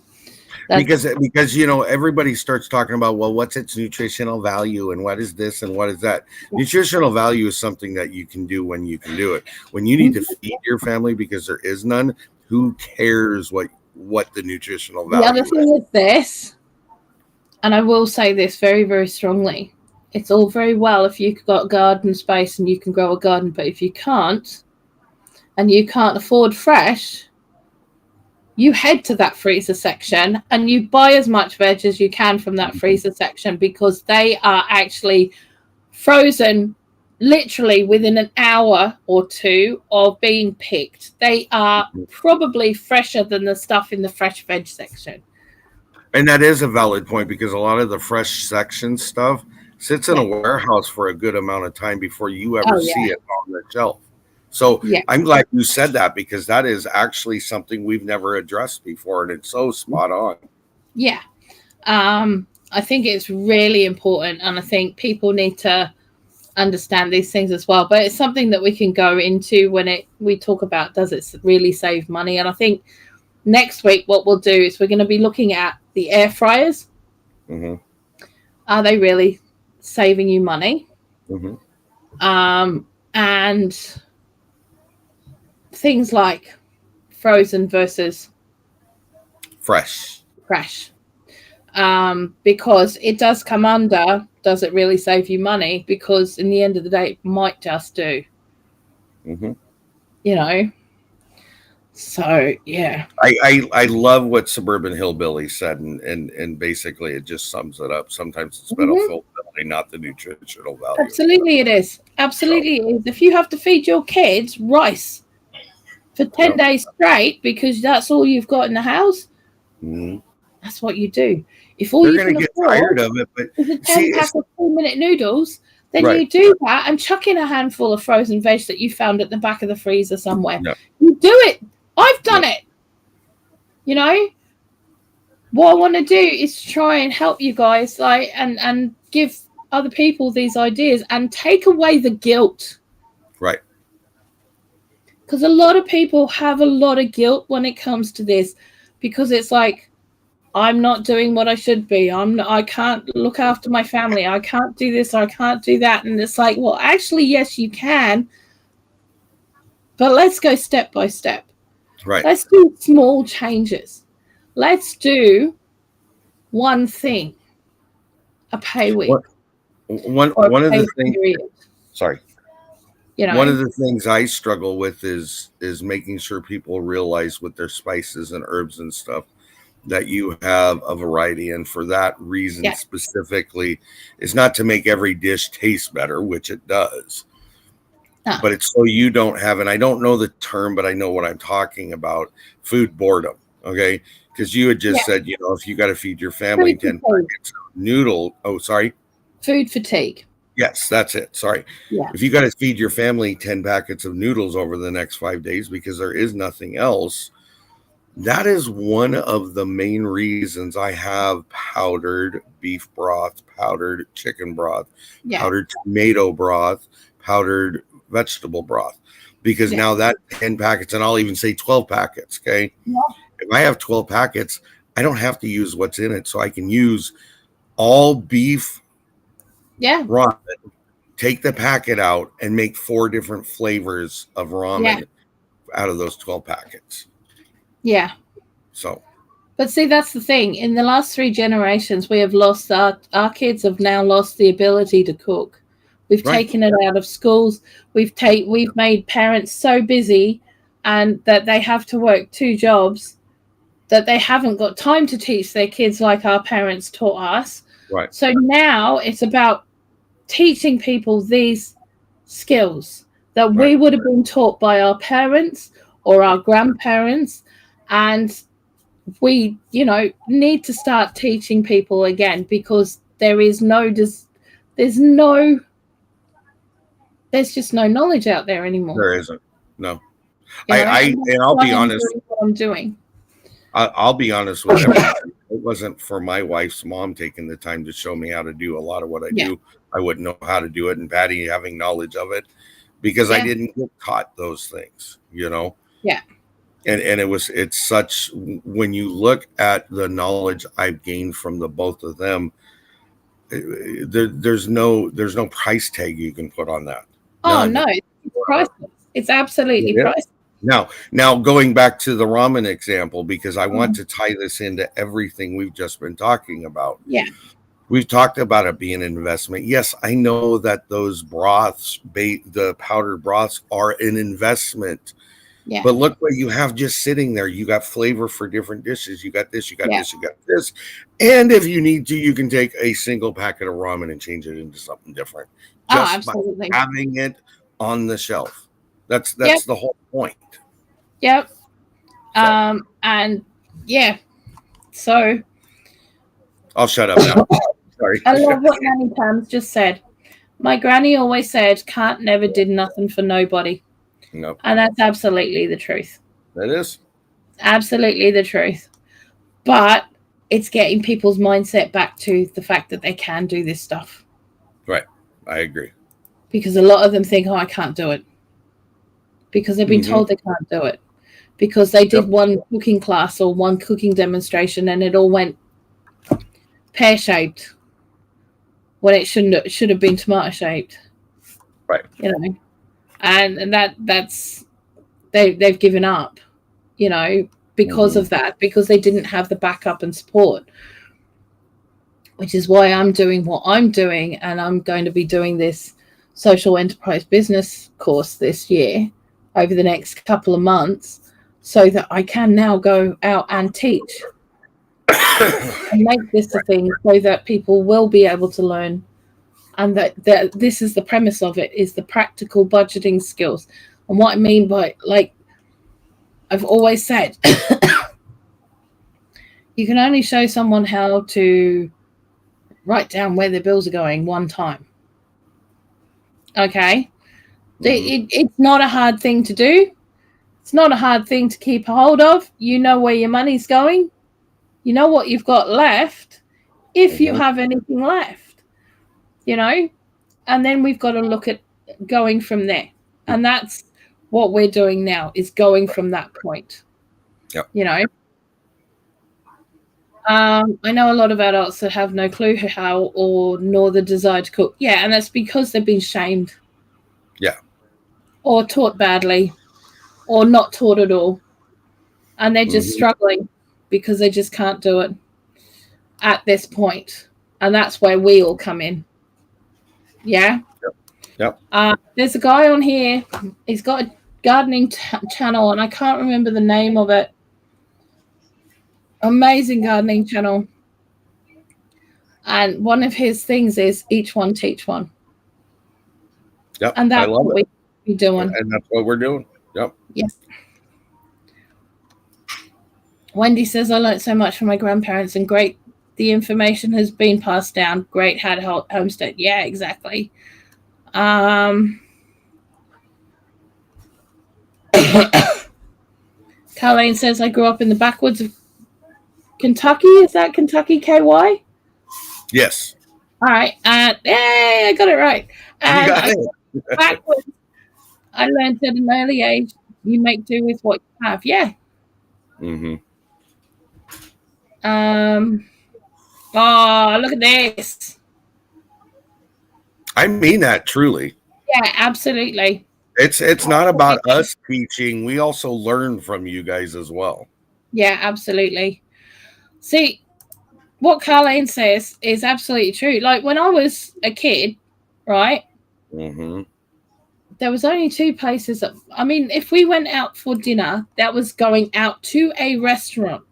Because everybody starts talking about, well, what's its nutritional value and what is this and what is that? Yeah. Nutritional value is something that you can do when you can do it. When you need to feed your family because there is none, who cares what the nutritional value is? The other thing is this, and I will say this very, very strongly. It's all very well if you've got garden space and you can grow a garden, but if you can't and you can't afford fresh, you head to that freezer section and you buy as much veg as you can from that freezer section, because they are actually frozen literally within an hour or two of being picked. They are probably fresher than the stuff in the fresh veg section. And that is a valid point, because a lot of the fresh section stuff sits in a warehouse for a good amount of time before you ever see it on the shelf. So I'm glad you said that, because that is actually something we've never addressed before, and it's so spot on. Yeah. I think it's really important, and I think people need to understand these things as well. But it's something that we can go into when we talk about, does it really save money? And I think next week what we'll do is we're going to be looking at the air fryers. Mm-hmm. Are they really saving you money? Mm-hmm. And things like frozen versus fresh, because it does come under, does it really save you money? Because in the end of the day, it might just do. Mm-hmm. So yeah, I love what Suburban Hillbilly said, and basically it just sums it up. Sometimes it's beneficial, not the nutritional value. Absolutely, it is. Absolutely, it is. If you have to feed your kids rice for 10 days straight because that's all you've got in the house, that's what you do. If all you're going to get tired of it, but is a 10-pack of 2-minute noodles, then you do that and chuck in a handful of frozen veg that you found at the back of the freezer somewhere. No. You do it. I've done it. What I want to do is try and help you guys, and give other people these ideas and take away the guilt. Right. Because a lot of people have a lot of guilt when it comes to this, because it's like, I'm not doing what I should be. I can't look after my family. I can't do this. I can't do that. And it's like, well, actually, yes, you can. But let's go step by step. Right. Let's do small changes. Let's do one thing a pay week. One of the things. Sorry. One of the things I struggle with is making sure people realize with their spices and herbs and stuff that you have a variety, and for that reason specifically is not to make every dish taste better, which it does. But it's so you don't have, and I don't know the term, but I know what I'm talking about, food boredom. Okay. Because you had just said, if you got to feed your family 10 packets of noodle. Oh, sorry. Food fatigue. Yes, that's it. Sorry. Yeah. If you got to feed your family 10 packets of noodles over the next 5 days because there is nothing else, that is one of the main reasons I have powdered beef broth, powdered chicken broth, powdered tomato broth, powdered vegetable broth, because now that 10 packets, and I'll even say 12 packets, okay? Yeah. If I have 12 packets, I don't have to use what's in it, so I can use all beef ramen, take the packet out, and make 4 different flavors of ramen out of those 12 packets. Yeah. So, but see, that's the thing. In the last 3 generations, we have lost our kids have now lost the ability to cook. We've taken it out of schools. We've made parents so busy, and that they have to work 2 jobs, that they haven't got time to teach their kids like our parents taught us. Right. So now it's about teaching people these skills that we would have been taught by our parents or our grandparents, and we, need to start teaching people again, because there's just no knowledge out there anymore. There isn't. No. I'll be honest. What I'm doing. I'll be honest with you. It wasn't for my wife's mom taking the time to show me how to do a lot of what I do. I wouldn't know how to do it, and Patty having knowledge of it, because I didn't get taught those things, Yeah. And it's such, when you look at the knowledge I've gained from the both of them, there's no price tag you can put on that. Oh, no, it's priceless. It's absolutely priceless. Now going back to the ramen example, because I want to tie this into everything we've just been talking about. Yeah. We've talked about it being an investment. Yes, I know that those broths, the powdered broths, are an investment. Yeah. But look what you have just sitting there. You got flavor for different dishes. You got this, you got this, you got this. And if you need to, you can take a single packet of ramen and change it into something different. Just by having it on the shelf. That's the whole point. Yep. So I'll shut up now. Sorry. I love what Nanny Pam's just said. My granny always said, "Can't never did nothing for nobody." No. And that's absolutely the truth. That is. Absolutely the truth. But it's getting people's mindset back to the fact that they can do this stuff. Right. I agree. Because a lot of them think, I can't do it. Because they've been told they can't do it. Because they did one cooking class or one cooking demonstration and it all went pear-shaped when it should have been tomato-shaped. Right. And that's they've given up, because of that, because they didn't have the backup and support, which is why I'm doing what I'm doing, and I'm going to be doing this social enterprise business course this year over the next couple of months, so that I can now go out and teach and make this a thing, so that people will be able to learn. And that this is the premise of it, is the practical budgeting skills. And what I mean by, I've always said, you can only show someone how to write down where their bills are going one time. Okay? It's not a hard thing to do. It's not a hard thing to keep a hold of. You know where your money's going. You know what you've got left, if you have anything left. And then we've got to look at going from there. And that's what we're doing now, is going from that point. Yep. I know a lot of adults that have no clue how nor the desire to cook. Yeah, and that's because they've been shamed. Yeah. Or taught badly, or not taught at all. And they're just struggling because they just can't do it at this point. And that's where we all come in. Yeah. Yep. There's a guy on here. He's got a gardening channel, and I can't remember the name of it. Amazing gardening channel. And one of his things is each one teach one. Yep. And that's what we're doing. And that's what we're doing. Yep. Yes. Wendy says, I learned so much from my grandparents and great the information has been passed down. Great Hat Homestead. Yeah, exactly. Carlene says, I grew up in the backwoods of Kentucky. Is that Kentucky KY? Yes. All right. Hey, I got it right. And You got it. Backwards, I learned at an early age, you make do with what you have. Yeah. Mm-hmm. Oh, look at this. I mean that truly. Yeah, absolutely. It's not about us teaching. We also learn from you guys as well. Yeah, absolutely. See, what Carlene says is absolutely true. Like when I was a kid, right? Mm-hmm. There was only two places. I mean, if we went out for dinner, that was going out to a restaurant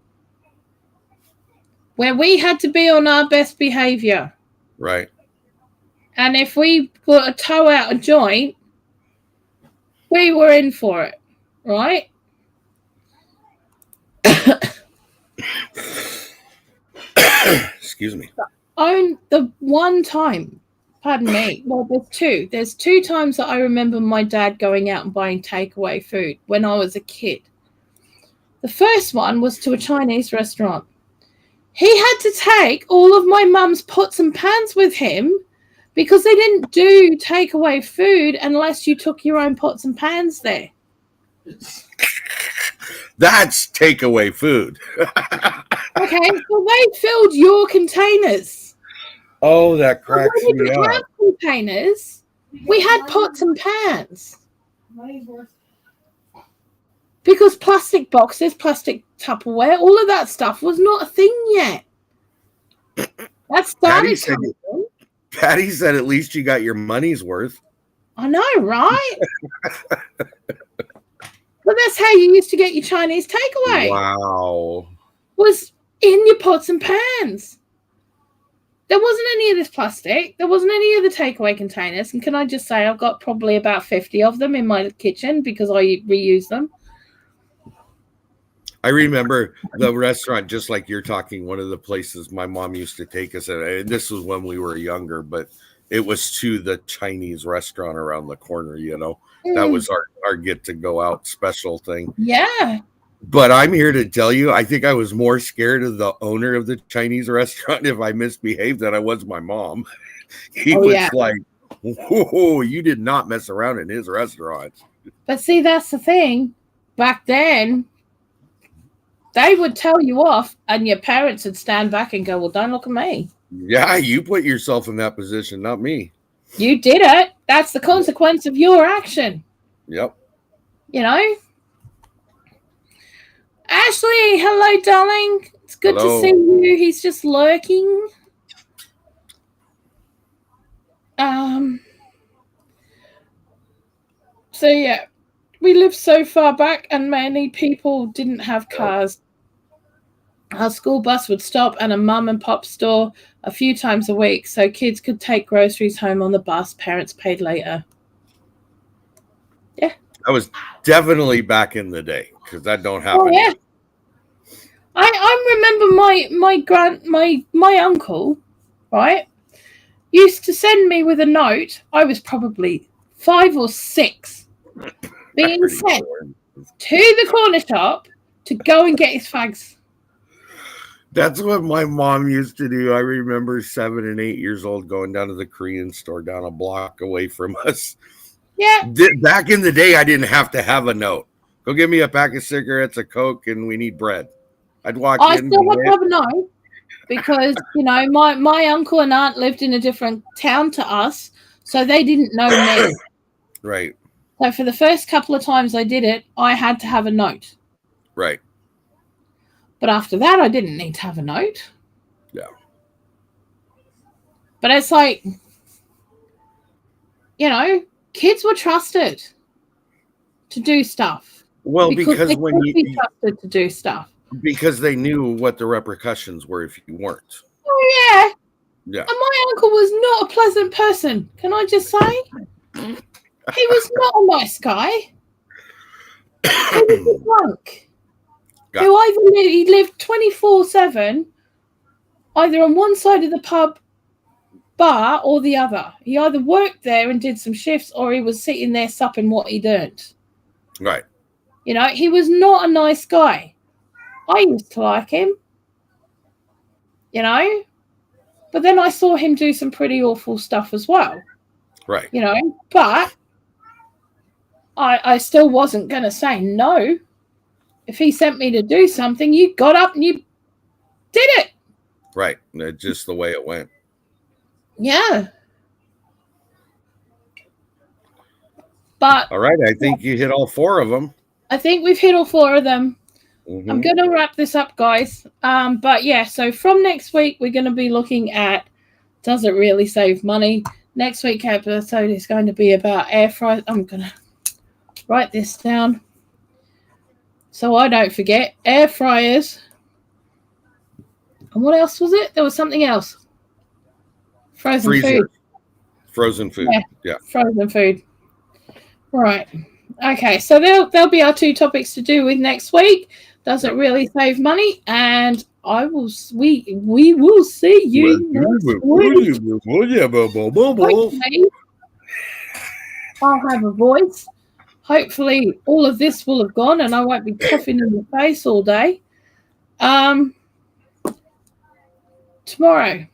where we had to be on our best behavior. Right. And if we put a toe out a joint, we were in for it, right? Excuse me. The one time, pardon me, well, there's two. There's two times that I remember my dad going out and buying takeaway food when I was a kid. The first one was to a Chinese restaurant. He had to take all of my mum's pots and pans with him because they didn't do takeaway food unless you took your own pots and pans there. That's takeaway food. Okay, so they filled your containers. Oh, that cracks we me didn't up. have containers. We had pots and pans. Because plastic boxes, plastic Tupperware, all of that stuff was not a thing yet. That started coming. Patty said at least you got your money's worth. I know, right? But that's how you used to get your Chinese takeaway. Wow. Was in your pots and pans. There wasn't any of this plastic. There wasn't any of the takeaway containers. And can I just say, I've got probably about 50 of them in my kitchen because I reuse them. I remember the restaurant, just like you're talking, one of the places my mom used to take us, and this was when we were younger, but it was to the Chinese restaurant around the corner, you know. That was our get to go out special thing. Yeah. But I'm here to tell you, I think I was more scared of the owner of the Chinese restaurant if I misbehaved than I was my mom. He was like, whoa, you did not mess around in his restaurant. But see, that's the thing. Back then, they would tell you off, and your parents would stand back and go, well, don't look at me. Yeah, you put yourself in that position, not me. You did it. That's the consequence of your action. Yep. You know? Ashley, hello, darling. It's good to see you. He's just lurking. So, yeah. We lived so far back, and many people didn't have cars. Our school bus would stop at a mum and pop store a few times a week so kids could take groceries home on the bus. Parents paid later. Yeah. I was definitely back in the day because that don't happen. Oh, yeah. I remember my uncle, right, used to send me with a note. I was probably 5 or 6 being sent to the corner shop to go and get his fags. That's what my mom used to do. I remember 7 and 8 years old going down to the Korean store down a block away from us. Yeah. Back in the day, I didn't have to have a note. Go give me a pack of cigarettes, a Coke, and we need bread. I'd walk in. I still had to have a note because, you know, my uncle and aunt lived in a different town to us, so they didn't know me. Right. So for the first couple of times I did it, I had to have a note. Right. But after that, I didn't need to have a note. Yeah. But it's like, you know, kids were trusted to do stuff. Well, because when you be trusted to do stuff. Because they knew what the repercussions were if you weren't. Oh, yeah. Yeah. And my uncle was not a pleasant person. Can I just say? He was not a nice guy. He was a drunk. He lived 24/7 either on one side of the pub bar or the other. He either worked there and did some shifts, or he was sitting there supping what he'd earned. Right. You know, he was not a nice guy. I used to like him, you know, but then I saw him do some pretty awful stuff as well. Right. You know, but I still wasn't going to say no. If he sent me to do something, you got up and you did it. Right. Just the way it went. Yeah. But all right, I think you hit all 4 of them. I think we've hit all 4 of them. Mm-hmm. I'm going to wrap this up, guys. But yeah, so from next week, we're going to be looking at, does it really save money? Next week episode is going to be about air fryers. I'm going to write this down so I don't forget. Air fryers. And what else was it? There was something else. Frozen food. Frozen food. Yeah. Frozen food. Right. Okay. So there'll be our 2 topics to do with next week. Does it really save money? And we will see you next week. Hopefully, I'll have a voice. Hopefully, all of this will have gone, and I won't be coughing in the face all day. Tomorrow.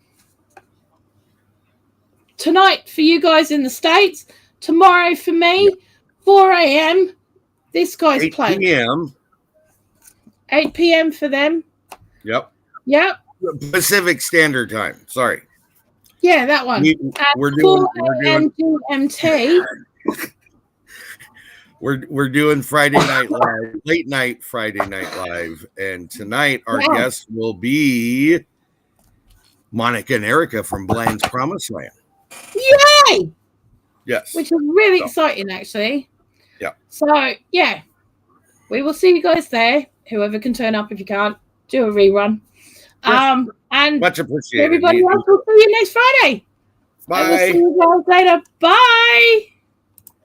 Tonight for you guys in the States. Tomorrow for me, 4 a.m. This guy's 8 playing. 8 p.m. 8 p.m. for them. Yep. Pacific Standard Time. Sorry. Yeah, that one. We're doing GMT. We're doing Friday Night Live, late night Friday Night Live, and tonight our guests will be Monica and Erica from Blind's Promised Land. Yay! Yes. Which is really exciting, actually. Yeah. So, yeah. We will see you guys there. Whoever can turn up. If you can't, do a rerun. Yes. And much appreciated. Everybody else will see you next Friday. Bye. I will see you guys later. Bye.